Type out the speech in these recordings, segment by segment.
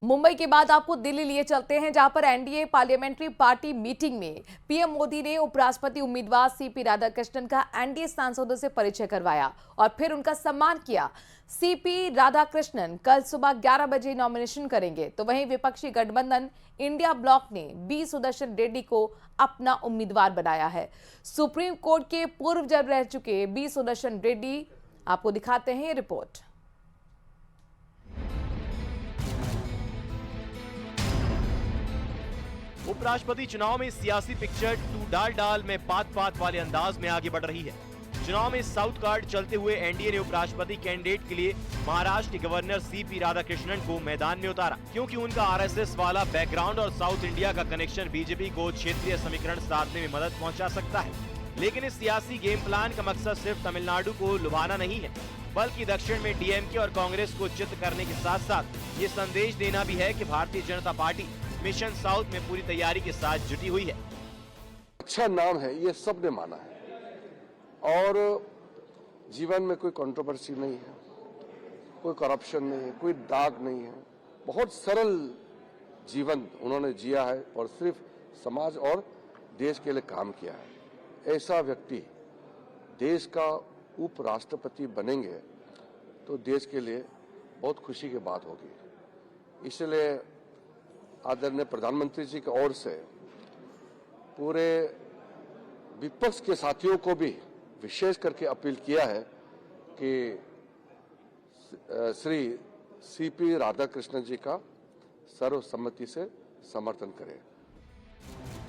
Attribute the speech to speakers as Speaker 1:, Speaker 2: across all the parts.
Speaker 1: मुंबई के बाद आपको दिल्ली लिए चलते हैं, जहां पर एनडीए पार्लियामेंट्री पार्टी मीटिंग में पीएम मोदी ने उपराष्ट्रपति उम्मीदवार सीपी राधाकृष्णन का एनडीए सांसदों से परिचय करवाया और फिर उनका सम्मान किया। सीपी राधाकृष्णन कल सुबह 11 बजे नॉमिनेशन करेंगे, तो वहीं विपक्षी गठबंधन इंडिया ब्लॉक ने बी सुदर्शन रेड्डी को अपना उम्मीदवार बनाया है। सुप्रीम कोर्ट के पूर्व जज रह चुके बी सुदर्शन रेड्डी, आपको दिखाते हैं ये रिपोर्ट।
Speaker 2: उपराष्ट्रपति चुनाव में सियासी पिक्चर तू डाल डाल में पात पात वाले अंदाज में आगे बढ़ रही है। चुनाव में साउथ कार्ड चलते हुए एनडीए ने उपराष्ट्रपति कैंडिडेट के लिए महाराष्ट्र के गवर्नर सीपी राधाकृष्णन को मैदान में उतारा, क्योंकि उनका आरएसएस वाला बैकग्राउंड और साउथ इंडिया का कनेक्शन बीजेपी को क्षेत्रीय समीकरण साधने में मदद पहुंचा सकता है। लेकिन इस सियासी गेम प्लान का मकसद सिर्फ तमिलनाडु को लुभाना नहीं है, बल्कि दक्षिण में डीएमके और कांग्रेस को चित करने के साथ साथ ये संदेश देना भी है कि Bharatiya Janata party mission south में पूरी तैयारी के साथ जुटी हुई है।
Speaker 3: अच्छा नाम है, ये सबने माना है और जीवन में कोई कंट्रोवर्सी नहीं है, कोई करप्शन नहीं है, कोई दाग नहीं है। बहुत सरल जीवन उन्होंने जिया है और सिर्फ समाज और देश के लिए काम किया है। ऐसा व्यक्ति देश का उपराष्ट्रपति बनेंगे तो देश के लिए बहुत खुशी की बात होगी। इसलिए आदरणीय प्रधानमंत्री जी की ओर से पूरे विपक्ष के साथियों को भी विशेष करके अपील किया है कि श्री सीपी राधाकृष्णन जी का सर्वसम्मति से समर्थन करें।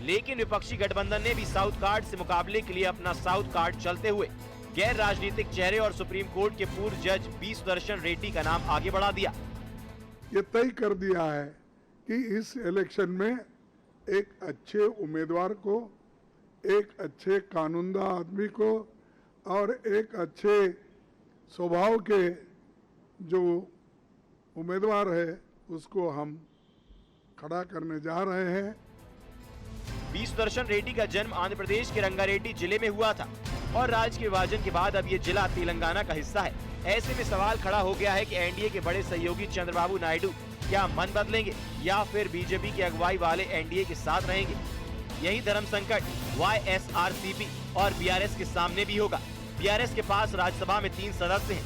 Speaker 2: लेकिन विपक्षी गठबंधन ने भी साउथ कार्ड से मुकाबले के लिए अपना साउथ कार्ड चलते हुए गैर राजनीतिक चेहरे और सुप्रीम कोर्ट के पूर्व जज बी सुदर्शन रेड्डी का नाम आगे बढ़ा दिया।
Speaker 4: ये तय कर दिया है कि इस इलेक्शन में एक अच्छे उम्मीदवार को, एक अच्छे कानूनदा आदमी को और एक अच्छे स्वभाव के जो उम्मीदवार है उसको हम खड़ा करने जा रहे हैं।
Speaker 2: बी सुदर्शन रेड्डी का जन्म आंध्र प्रदेश के रंगारेड्डी जिले में हुआ था और राज्य के विभाजन के बाद अब ये जिला तेलंगाना का हिस्सा है। ऐसे में सवाल खड़ा हो गया है कि एनडीए के बड़े सहयोगी चंद्रबाबू नायडू क्या मन बदलेंगे या फिर बीजेपी की अगुवाई वाले एनडीए के साथ रहेंगे। यही धर्म संकट वाईएसआरसीपी और बीआरएस के सामने भी होगा। बीआरएस के पास राज्यसभा में 3 सदस्य हैं।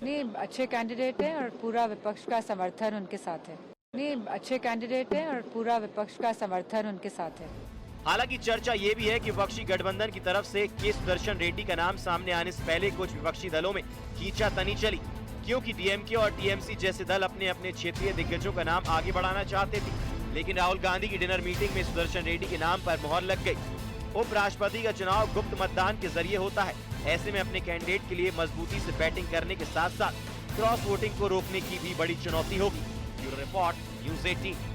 Speaker 5: नहीं, अच्छे कैंडिडेट हैं और पूरा विपक्ष का समर्थन उनके साथ है। नहीं, अच्छे कैंडिडेट हैं और पूरा विपक्ष का समर्थन उनके साथ है।
Speaker 2: हालांकि चर्चा ये भी है कि विपक्षी गठबंधन की तरफ से के सुदर्शन रेड्डी का नाम सामने आने से पहले कुछ विपक्षी दलों में खींचातानी चली, क्योंकि डीएमके और टीएमसी जैसे दल अपने अपने क्षेत्रीय दिग्गजों का नाम आगे बढ़ाना चाहते थे। लेकिन राहुल गांधी की डिनर मीटिंग में सुदर्शन रेड्डी के नाम पर मोहर लग गई। उपराष्ट्रपति का चुनाव गुप्त मतदान के जरिए होता है। ऐसे में अपने कैंडिडेट के लिए मजबूती से बैटिंग करने के साथ साथ क्रॉस वोटिंग को रोकने की भी बड़ी चुनौती होगी। Bureau report, news 18।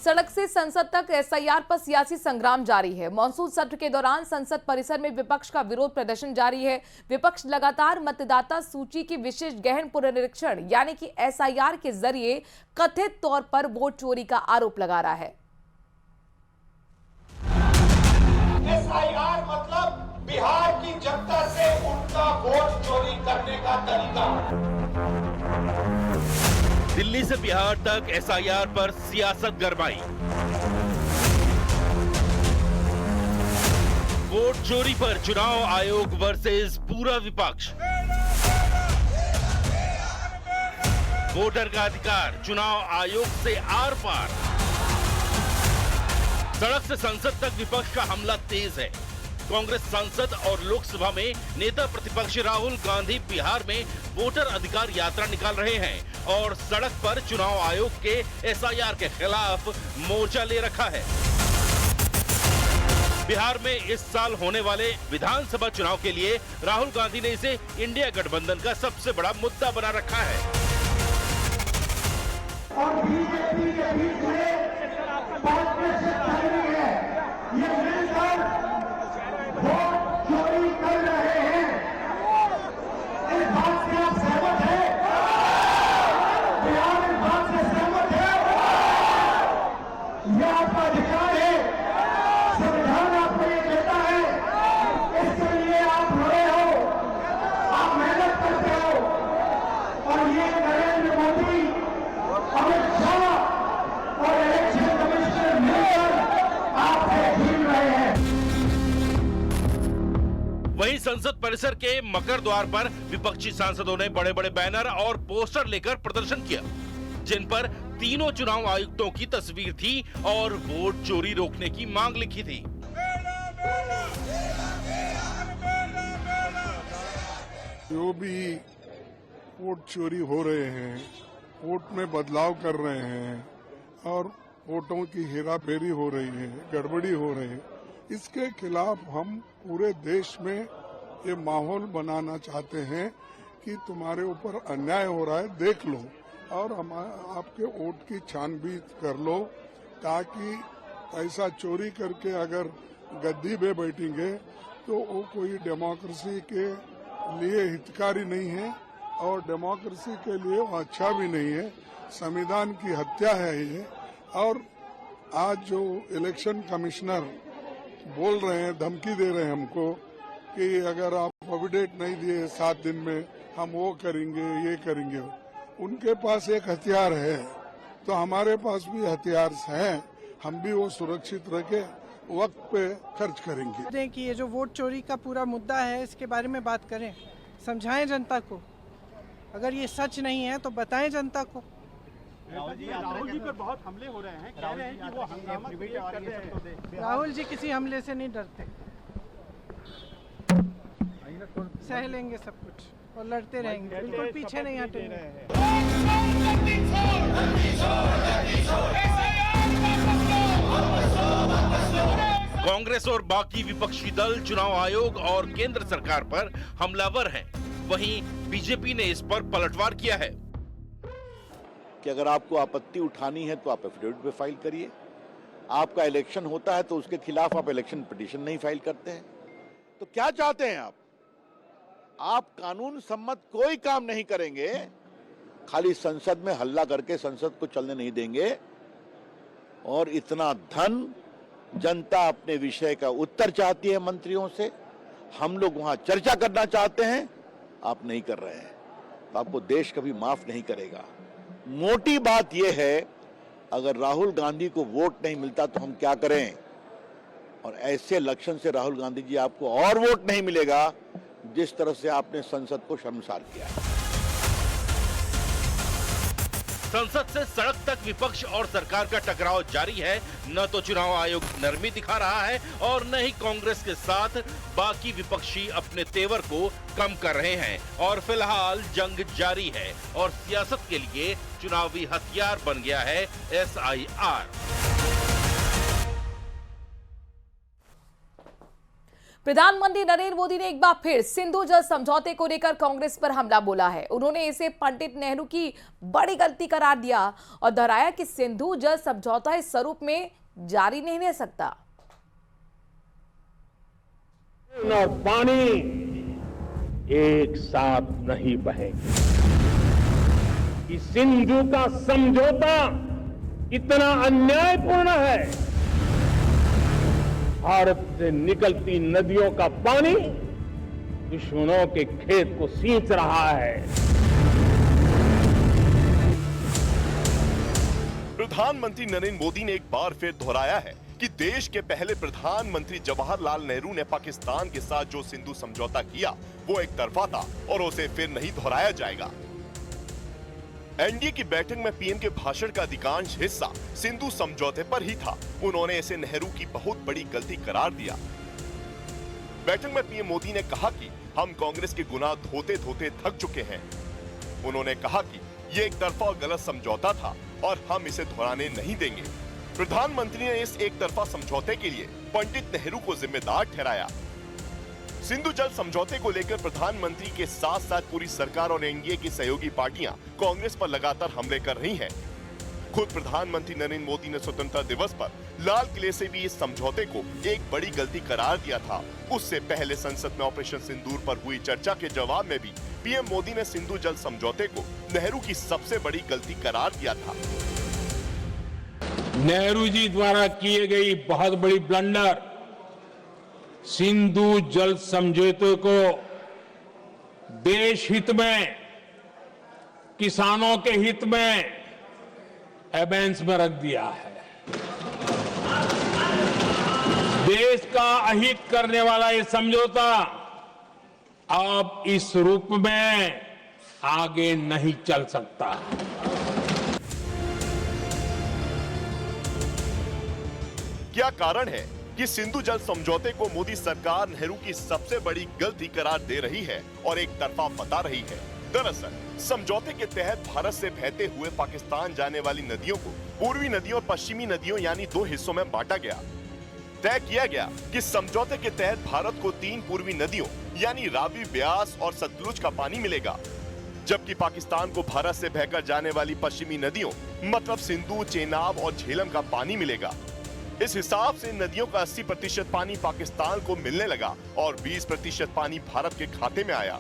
Speaker 1: सड़क से संसद तक एसआईआर पर सियासी संग्राम जारी है। मॉनसून सत्र के दौरान संसद परिसर में विपक्ष का विरोध प्रदर्शन जारी है। विपक्ष लगातार मतदाता सूची की विशेष गहन पुनरीक्षण यानी कि एसआईआर के जरिए कथित तौर पर वोट चोरी का आरोप लगा रहा है।
Speaker 6: एसआईआर मतलब बिहार की जनता से उनका वोट चोरी करने का तरीका।
Speaker 7: दिल्ली से बिहार तक एसआईआर पर सियासत गरमाई। वोट चोरी पर चुनाव आयोग वर्सेस पूरा विपक्ष। वोटर का अधिकार चुनाव आयोग से आर पार। सड़क से संसद तक विपक्ष का हमला तेज है। कांग्रेस सांसद और लोकसभा में नेता प्रतिपक्ष राहुल गांधी बिहार में वोटर अधिकार यात्रा निकाल रहे हैं और सड़क पर चुनाव आयोग के एसआईआर के खिलाफ मोर्चा ले रखा है। बिहार में इस साल होने वाले विधानसभा चुनाव के लिए राहुल गांधी ने इसे इंडिया गठबंधन का सबसे बड़ा मुद्दा बना रखा है।
Speaker 6: और बीजेपी के बीच में ये मिलकर वोट चोरी कर रहे हैं। इस बात से आप सहमत हैं? बिहार इस बात से सहमत है? यह आपका अधिकार है, संविधान आपको ये देता है। इसके लिए आप लड़े हो, आप मेहनत करते हो और ये नरेंद्र
Speaker 7: परिसर के मकर द्वार पर विपक्षी सांसदों ने बड़े बड़े बैनर और पोस्टर लेकर प्रदर्शन किया, जिन पर तीनों चुनाव आयुक्तों की तस्वीर थी और वोट चोरी रोकने की मांग लिखी थी।
Speaker 4: जो भी वोट चोरी हो रहे हैं, वोट में बदलाव कर रहे हैं और वोटों की हेराफेरी हो रही है, गड़बड़ी हो रही है, इसके खिलाफ हम पूरे देश में ये माहौल बनाना चाहते हैं कि तुम्हारे ऊपर अन्याय हो रहा है, देख लो और हम आपके वोट की छानबीन कर लो, ताकि ऐसा चोरी करके अगर गद्दी पे बैठेंगे तो वो कोई डेमोक्रेसी के लिए हितकारी नहीं है और डेमोक्रेसी के लिए वो अच्छा भी नहीं है। संविधान की हत्या है ये। और आज जो इलेक्शन कमिश्नर बोल रहे हैं, धमकी दे रहे हैं हमको कि अगर आप एफिडेविट नहीं दिए 7 दिन में हम वो करेंगे, ये करेंगे। उनके पास एक हथियार है तो हमारे पास भी हथियार हैं, हम भी वो सुरक्षित रखे वक्त पे खर्च करेंगे।
Speaker 8: कि ये जो वोट चोरी का पूरा मुद्दा है, इसके बारे में बात करें, समझाएं जनता को। अगर ये सच नहीं है तो बताएं जनता को।
Speaker 9: राहुल जी पर बहुत हमले हो रहे हैं, कह रहे हैं कि वो हंगामा कर रहे हैं।
Speaker 8: राहुल जी किसी हमले से नहीं डरते, सह लेंगे सब कुछ और लड़ते रहेंगे, बिल्कुल पीछे नहीं हटेंगे।
Speaker 7: कांग्रेस और बाकी विपक्षी दल चुनाव आयोग और केंद्र सरकार पर हमलावर हैं। वहीं बीजेपी ने इस पर पलटवार किया है
Speaker 10: कि अगर आपको आपत्ति उठानी है तो आप एफिडेविट पे फाइल करिए। आपका इलेक्शन होता है तो उसके खिलाफ आप इलेक्शन पिटीशन नहीं फाइल करते हैं। तो क्या चाहते हैं आप? आप कानून सम्मत कोई काम नहीं करेंगे, खाली संसद में हल्ला करके संसद को चलने नहीं देंगे। और इतना धन जनता अपने विषय का उत्तर चाहती है मंत्रियों से, हम लोग वहां चर्चा करना चाहते हैं, आप नहीं कर रहे हैं, तो आपको देश कभी माफ नहीं करेगा। मोटी बात यह है, अगर राहुल गांधी को वोट नहीं मिलता तो हम क्या करें? और ऐसे लक्षण से राहुल गांधी जी आपको और वोट नहीं मिलेगा जिस तरह से आपने संसद को शर्मसार किया है।
Speaker 7: संसद से सड़क तक विपक्ष और सरकार का टकराव जारी है। न तो चुनाव आयोग नरमी दिखा रहा है और न ही कांग्रेस के साथ बाकी विपक्षी अपने तेवर को कम कर रहे हैं। और फिलहाल जंग जारी है और सियासत के लिए चुनावी हथियार बन गया है SIR।
Speaker 1: प्रधानमंत्री नरेंद्र मोदी ने एक बार फिर सिंधु जल समझौते को लेकर कांग्रेस पर हमला बोला है। उन्होंने इसे पंडित नेहरू की बड़ी गलती करार दिया और दोहराया कि सिंधु जल समझौता इस स्वरूप में जारी नहीं रह सकता।
Speaker 11: और पानी एक साथ नहीं बहेंगे। कि सिंधु का समझौता इतना अन्यायपूर्ण है। भारत से निकलती नदियों का पानी दुश्मनों के खेत को सींच रहा है।
Speaker 12: प्रधानमंत्री नरेंद्र मोदी ने एक बार फिर दोहराया है कि देश के पहले प्रधानमंत्री जवाहरलाल नेहरू ने पाकिस्तान के साथ जो सिंधु समझौता किया वो एक तरफा था और उसे फिर नहीं दोहराया जाएगा। एनडीए की बैठक में पीएम के भाषण का अधिकांश हिस्सा सिंधु समझौते पर ही था। उन्होंने इसे नेहरू की बहुत बड़ी गलती करार दिया। बैठक में पीएम मोदी ने कहा कि हम कांग्रेस के गुनाह धोते धोते थक चुके हैं। उन्होंने कहा कि ये एक तरफा और गलत समझौता था और हम इसे दोहराने नहीं देंगे। प्रधानमंत्री ने इस एक तरफा समझौते के लिए पंडित नेहरू को जिम्मेदार ठहराया। सिंधु जल समझौते को लेकर प्रधानमंत्री के साथ साथ पूरी सरकार और एनडीए की सहयोगी पार्टियां कांग्रेस पर लगातार हमले कर रही हैं। खुद प्रधानमंत्री नरेंद्र मोदी ने स्वतंत्रता दिवस पर लाल किले से भी इस समझौते को एक बड़ी गलती करार दिया था। उससे पहले संसद में ऑपरेशन सिंदूर पर हुई चर्चा के जवाब में भी पीएम मोदी ने सिंधु जल समझौते को नेहरू की सबसे बड़ी गलती करार दिया था।
Speaker 11: नेहरू जी द्वारा किए गई बहुत बड़ी ब्लंडर सिंधु जल समझौते को देश हित में, किसानों के हित में एबेंस में रख दिया है। देश का अहित करने वाला ये समझौता अब इस रूप में आगे नहीं चल सकता।
Speaker 12: क्या कारण है कि सिंधु जल समझौते को मोदी सरकार नेहरू की सबसे बड़ी गलती करार दे रही है और एक तरफा बता रही है? दरअसल समझौते के तहत भारत से बहते हुए पाकिस्तान जाने वाली नदियों को पूर्वी नदियों और पश्चिमी नदियों यानी दो हिस्सों में बांटा गया। तय किया गया कि समझौते के तहत भारत को 3 पूर्वी नदियों यानी रावी, ब्यास और सतलुज का पानी मिलेगा, जबकि पाकिस्तान को भारत से बहकर जाने वाली पश्चिमी नदियों मतलब सिंधु, चेनाब और झेलम का पानी मिलेगा। इस हिसाब से नदियों का 80% पानी पाकिस्तान को मिलने लगा और 20% पानी भारत के खाते में आया।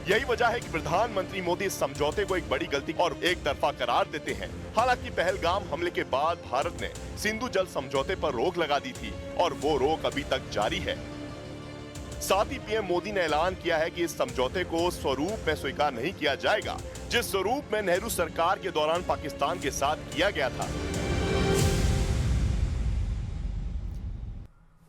Speaker 12: यही वजह है कि प्रधानमंत्री मोदी इस समझौते को एक बड़ी गलती और एक तरफा करार देते हैं। हालांकि पहलगाम हमले के बाद भारत ने सिंधु जल समझौते पर रोक लगा दी थी और वो रोक अभी तक जारी है। साथ ही पीएम मोदी ने ऐलान किया है कि इस समझौते को स्वरूप में स्वीकार नहीं किया जाएगा जिस स्वरूप में नेहरू सरकार के दौरान पाकिस्तान के साथ किया गया था।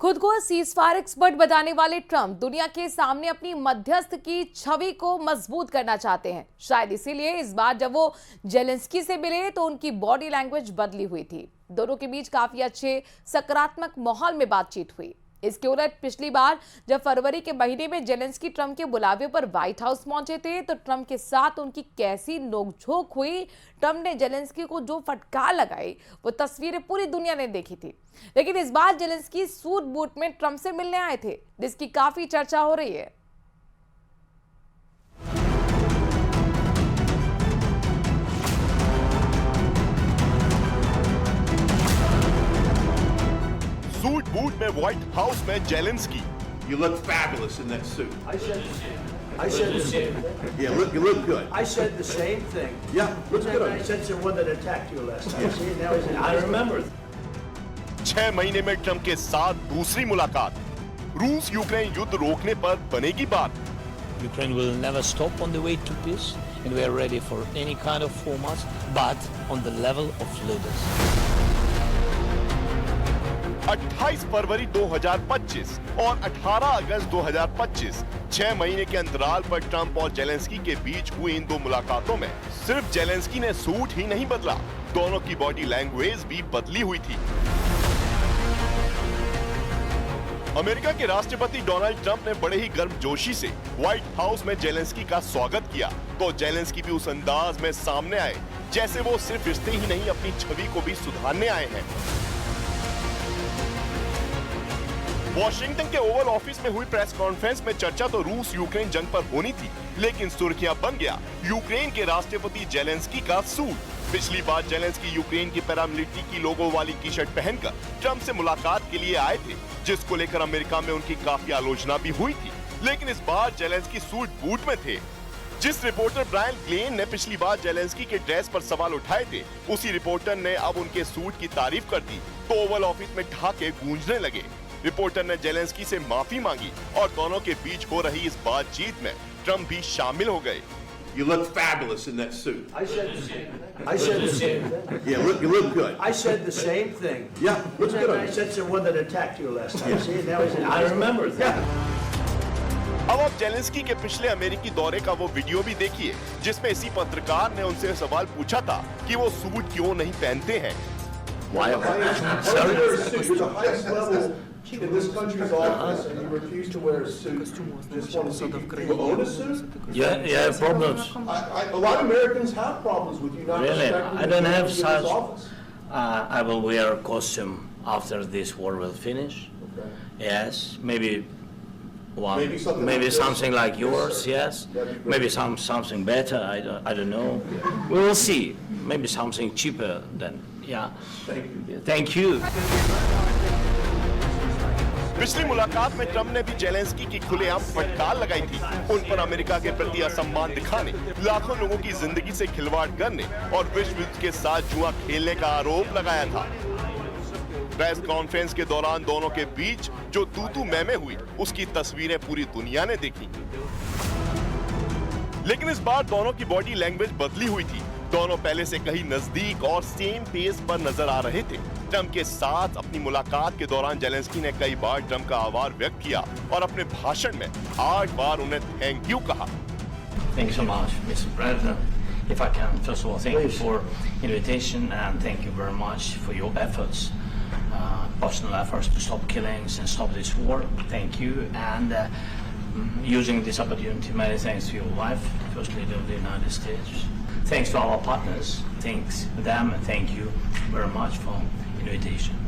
Speaker 1: खुद को सीजफायर एक्सपर्ट बताने वाले ट्रंप दुनिया के सामने अपनी मध्यस्थ की छवि को मजबूत करना चाहते हैं। शायद इसीलिए इस बार जब वो जेलेंस्की से मिले तो उनकी बॉडी लैंग्वेज बदली हुई थी। दोनों के बीच काफी अच्छे सकारात्मक माहौल में बातचीत हुई। इसके उलट पिछली बार जब फरवरी के महीने में जेलेंस्की ट्रंप के बुलावे पर व्हाइट हाउस पहुंचे थे तो ट्रंप के साथ उनकी कैसी नोकझोंक हुई। ट्रंप ने जेलेंस्की को जो फटकार लगाई वो तस्वीरें पूरी दुनिया ने देखी थी। लेकिन इस बार जेलेंस्की सूट बूट में ट्रंप से मिलने आए थे जिसकी काफी चर्चा हो रही है।
Speaker 12: सूट बूट में व्हाइट हाउस में Zelensky.
Speaker 10: You look fabulous in that suit.
Speaker 6: I said the same.
Speaker 10: Yeah, you look good.
Speaker 6: I said the same thing.
Speaker 10: Yeah, looks good on
Speaker 6: I
Speaker 10: you.
Speaker 6: said the one that attacked you last time. See, now he's I remember.
Speaker 12: 6 महीने में Trump के साथ दूसरी मुलाकात। रूस Ukraine युद्ध रोकने पर बनेगी बात।
Speaker 13: Ukraine will never stop on the way to peace, and we are ready for any kind of formats, but on the level of leaders.
Speaker 12: 28 फरवरी 2025 और 18 अगस्त 2025 6 महीने के अंतराल पर ट्रंप और जेलेंस्की के बीच हुई इन दो मुलाकातों में सिर्फ जेलेंस्की ने सूट ही नहीं बदला, दोनों की बॉडी लैंग्वेज भी बदली हुई थी। अमेरिका के राष्ट्रपति डोनाल्ड ट्रंप ने बड़े ही गर्मजोशी से व्हाइट हाउस में जेलेंस्की का स्वागत किया तो जेलेंस्की भी उस अंदाज में सामने आए जैसे वो सिर्फ रिश्ते ही नहीं अपनी छवि को भी सुधारने आए हैं। वॉशिंगटन के ओवल ऑफिस में हुई प्रेस कॉन्फ्रेंस में चर्चा तो रूस यूक्रेन जंग पर होनी थी, लेकिन सुर्खियां बन गया यूक्रेन के राष्ट्रपति जेलेंस्की का सूट। पिछली बार जेलेंस्की यूक्रेन की पैरामिलिट्री की लोगो वाली टी शर्ट पहनकर ट्रंप से मुलाकात के लिए आए थे, जिसको लेकर अमेरिका में उनकी काफी आलोचना भी हुई थी। लेकिन इस बार जेलेंस्की सूट बूट में थे। जिस रिपोर्टर ब्रायन ग्लेन ने पिछली बार जेलेंस्की के ड्रेस पर सवाल उठाए थे, उसी रिपोर्टर ने अब उनके सूट की तारीफ कर दी तो ओवल ऑफिस में ठहाके गूंजने लगे। रिपोर्टर ने जेलेंस्की से माफी मांगी और दोनों के बीच हो रही इस बातचीत में ट्रंप भी शामिल हो गए।
Speaker 10: You look fabulous in that suit.
Speaker 6: I said the same. I said the same thing.
Speaker 10: Yeah, you look good.
Speaker 6: I said the same thing.
Speaker 10: Yeah, looks good on
Speaker 6: I
Speaker 10: you.
Speaker 6: said the one that attacked you last time. See, now he's I remember.
Speaker 12: अब आप Zelensky के पिछले अमेरिकी दौरे का वो video भी देखिए जिसमें इसी पत्रकार ने उनसे सवाल पूछा था कि वो सूट क्यों नहीं पहनते हैं।
Speaker 6: Why am I? Sorry. You're the highest level in this country's office, and you refuse to wear a suit. Just want to see, do you own a suit?
Speaker 13: Yeah, problems.
Speaker 6: A lot of Americans have problems with you not
Speaker 13: Really,
Speaker 6: respecting
Speaker 13: I don't
Speaker 6: the
Speaker 13: have
Speaker 6: authority of this
Speaker 13: such.
Speaker 6: office.
Speaker 13: I will wear a costume after this war will finish.
Speaker 6: Okay.
Speaker 13: Yes, maybe one,
Speaker 6: Maybe something
Speaker 13: maybe
Speaker 6: like this.
Speaker 13: something like yours. Yes,
Speaker 6: That'd be great.
Speaker 13: maybe something better. I don't know. We will see. Maybe something cheaper than. Yeah. Thank you.
Speaker 12: पिछली मुलाकात में Trump ने भी Zelensky की खुलेआम फटकार लगाई थी। उन पर अमेरिका के प्रति असम्मान दिखाने, लाखों लोगों की जिंदगी से खिलवाड़ करने और विश्व युद्ध के साथ जुआ खेलने का आरोप लगाया था। प्रेस कॉन्फ्रेंस के दौरान दोनों के बीच जो तू मैं हुई उसकी तस्वीरें पूरी दुनिया ने देखी। लेकिन इस बार दोनों की बॉडी लैंग्वेज बदली हुई थी। दोनों पहले से कहीं नजदीक और सेम पेज पर नजर आ रहे थे। ट्रंप के साथ अपनी मुलाकात के दौरान जेलेंस्की ने कई बार ट्रंप का आभार व्यक्त किया और अपने भाषण में 8 बार उन्हें थैंक यू कहा।
Speaker 13: Thank you so much, Mr. President. If I can, first of all, thank you for invitation and thank you very much for your efforts, personal efforts to stop killings and stop this war. Thank you. And using this opportunity, many thanks to your wife, First Lady of the United States. Thanks to our partners. Thanks to them and thank you very much for invitation.